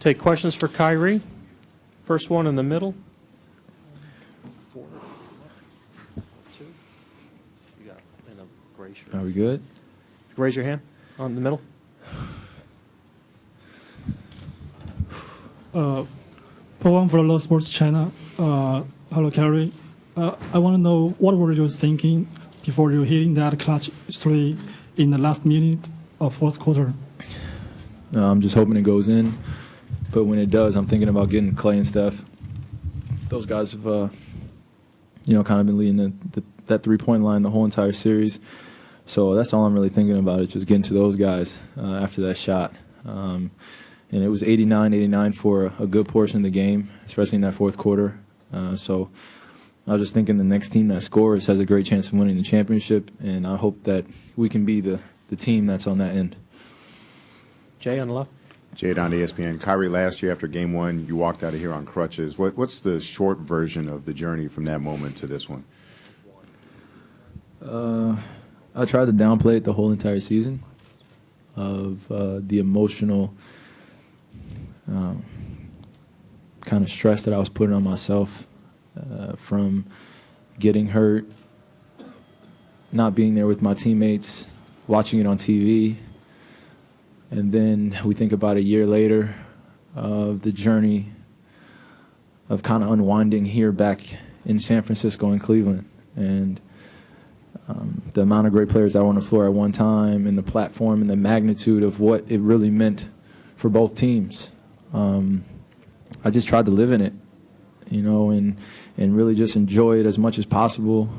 take questions for Kyrie. First one in the middle. 4, 2. You got in a gray shirt. Are we good? Raise your hand on the middle. Program for Law Sports China. Hello, Kyrie. I want to know what were you thinking before you hitting that clutch 3 in the last minute of fourth quarter? I'm just hoping it goes in, but when it does, I'm thinking about getting Clay and Steph. Those guys have, kind of been leading that three-point line the whole entire series. So that's all I'm really thinking about, is just getting to those guys after that shot. And it was 89-89 for a good portion of the game, especially in that fourth quarter. So I was just thinking the next team that scores has a great chance of winning the championship, and I hope that we can be the team that's on that end. Jay on the left. Jade on ESPN. Kyrie, last year after Game 1, you walked out of here on crutches. What's the short version of the journey from that moment to this one? I tried to downplay it the whole entire season of the emotional kind of stress that I was putting on myself from getting hurt, not being there with my teammates, watching it on TV. And then we think about a year later of the journey of kind of unwinding here back in San Francisco and Cleveland. And the amount of great players that were on the floor at one time, and the platform and the magnitude of what it really meant for both teams. I just tried to live in it, and really just enjoy it as much as possible,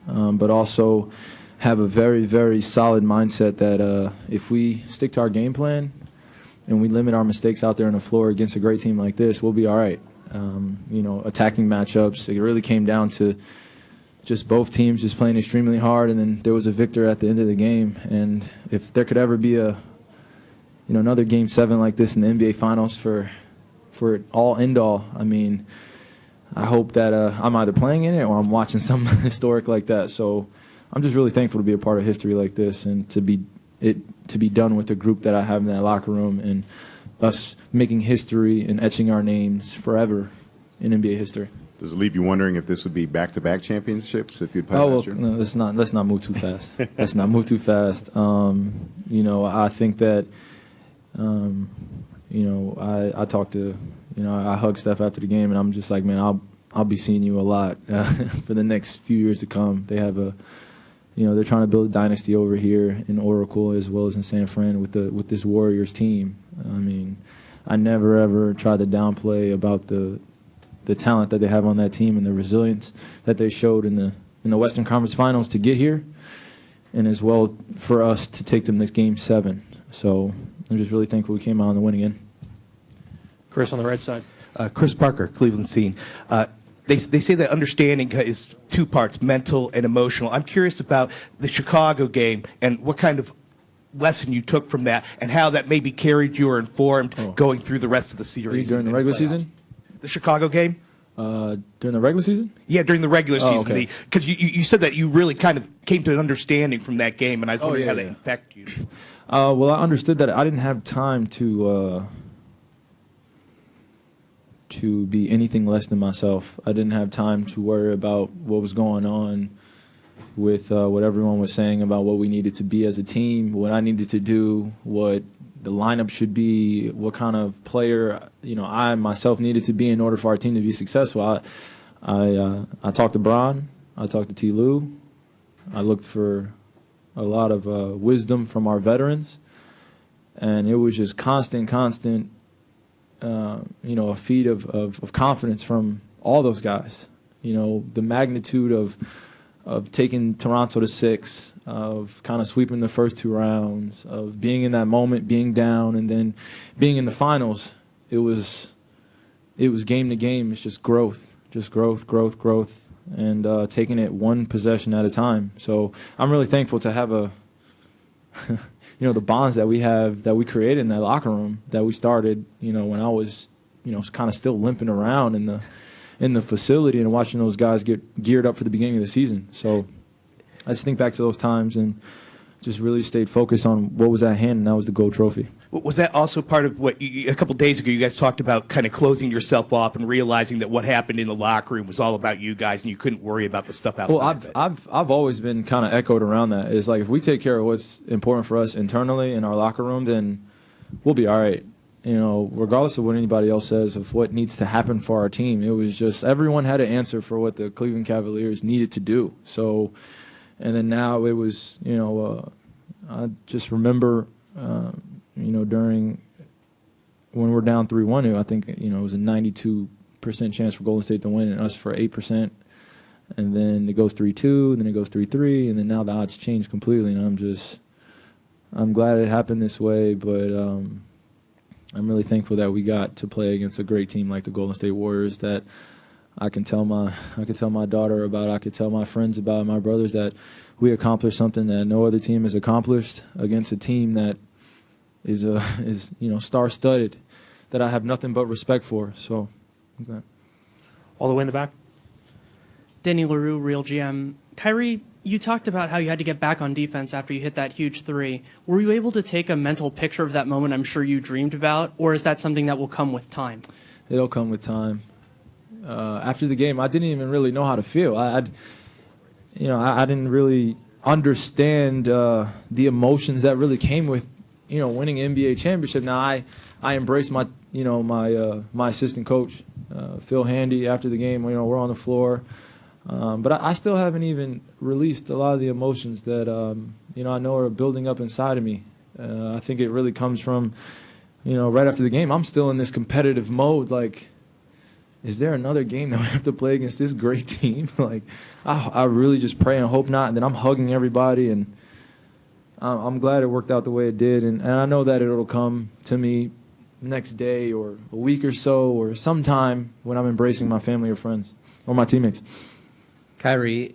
but also have a very, very solid mindset that if we stick to our game plan and we limit our mistakes out there on the floor against a great team like this, we'll be all right. Attacking matchups, it really came down to just both teams just playing extremely hard, and then there was a victor at the end of the game. And if there could ever be another Game 7 like this in the NBA Finals for it all end all, I mean, I hope that I'm either playing in it or I'm watching something historic like that. So I'm just really thankful to be a part of history like this, and to be done with the group that I have in that locker room, and us making history and etching our names forever in NBA history. Does it leave you wondering if this would be back-to-back championships if you'd played last year? No, let's not move too fast. Let's not move too fast. I think that I talked to, I hugged Steph after the game, and I'm just like, man, I'll be seeing you a lot for the next few years to come. They have they're trying to build a dynasty over here in Oracle as well as in San Fran with this Warriors team. I mean, I never ever tried to downplay about the talent that they have on that team and the resilience that they showed in the Western Conference Finals to get here, and as well for us to take them to Game 7. So I'm just really thankful we came out on the win again. Chris on the right side. Chris Parker, Cleveland Scene. They say that understanding is two parts, mental and emotional. I'm curious about the Chicago game and what kind of lesson you took from that, and how that maybe carried you or informed going through the rest of the series. During the regular season? The Chicago game? During the regular season? Yeah, during the regular season. Okay. Because you said that you really kind of came to an understanding from that game, and I was wondering how that impacted you. Well, I understood that I didn't have time to be anything less than myself. I didn't have time to worry about what was going on with what everyone was saying about what we needed to be as a team, what I needed to do, what the lineup should be, what kind of player I myself needed to be in order for our team to be successful. I talked to Bron, I talked to T. Lou, I looked for a lot of wisdom from our veterans, and it was just constant, a feed of confidence from all those guys. The magnitude of taking Toronto to 6, of kind of sweeping the first 2 rounds, of being in that moment, being down, and then being in the finals. It was game to game. It's just growth, and taking it one possession at a time. So I'm really thankful to have the bonds that we have, that we created in that locker room, that we started, when I was, kind of still limping around in the facility, and watching those guys get geared up for the beginning of the season. So I just think back to those times, and just really stayed focused on what was at hand, and that was the gold trophy. Was that also part of what a couple days ago you guys talked about, kind of closing yourself off and realizing that what happened in the locker room was all about you guys and you couldn't worry about the stuff outside Well, of it? I've always been kind of echoed around that. It's like if we take care of what's important for us internally in our locker room, then we'll be all right. You know, regardless of what anybody else says of what needs to happen for our team, it was just everyone had an answer for what the Cleveland Cavaliers needed to do. So, and then now it was, you know, I just remember, you know, during when we're down 3-1, I think, you know, it was a 92% chance for Golden State to win and us for 8%. And then it goes 3-2, and then it goes 3-3, and then now the odds change completely. And I'm glad it happened this way, but I'm really thankful that we got to play against a great team like the Golden State Warriors that I can tell my daughter about, I could tell my friends about, my brothers, that we accomplished something that no other team has accomplished against a team that is you know, star-studded, that I have nothing but respect for. So, okay. All the way in the back. Danny LaRue, Real GM. Kyrie, you talked about how you had to get back on defense after you hit that huge three. Were you able to take a mental picture of that moment I'm sure you dreamed about, or is that something that will come with time? It'll come with time. After the game, I didn't even really know how to feel. I didn't really understand the emotions that really came with, you know, winning an NBA championship. Now I embraced my, you know, my assistant coach, Phil Handy, after the game. You know, we're on the floor. But I still haven't even released a lot of the emotions that, you know, I know are building up inside of me. I think it really comes from, you know, right after the game, I'm still in this competitive mode. Like, is there another game that we have to play against this great team? Like, I really just pray and hope not. And then I'm hugging everybody, and I'm glad it worked out the way it did. And I know that it'll come to me next day or a week or so or sometime when I'm embracing my family or friends or my teammates. Kyrie,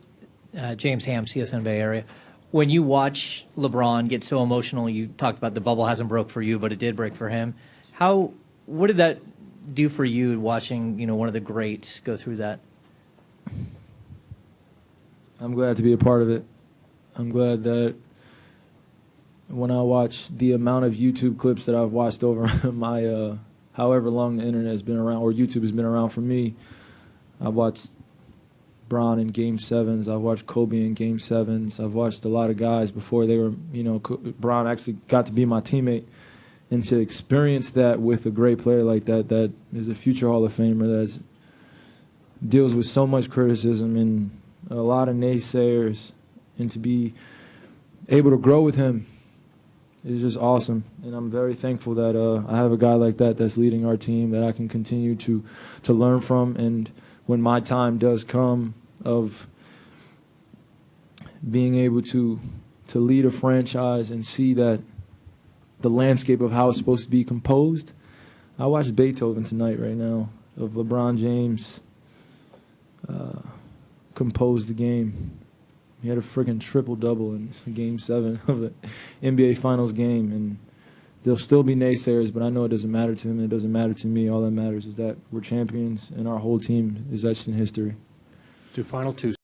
James Ham, CSN Bay Area. When you watch LeBron get so emotional, you talked about the bubble hasn't broke for you, but it did break for him. What did that do for you watching, you know, one of the greats go through that? I'm glad to be a part of it. I'm glad that when I watch the amount of YouTube clips that I've watched over my however long the internet has been around, or YouTube has been around for me, I've watched Bron in Game 7s. I've watched Kobe in Game 7s. I've watched a lot of guys before they were, you know, Bron actually got to be my teammate. And to experience that with a great player like that is a future Hall of Famer that deals with so much criticism and a lot of naysayers, and to be able to grow with him is just awesome. And I'm very thankful that I have a guy like that that's leading our team that I can continue to learn from. And when my time does come of being able to lead a franchise and see that the landscape of how it's supposed to be composed, I watched Beethoven tonight right now of LeBron James compose the game. He had a friggin' triple-double in Game 7 of an NBA Finals game, and there'll still be naysayers, but I know it doesn't matter to him, and it doesn't matter to me. All that matters is that we're champions, and our whole team is etched in history. To final two.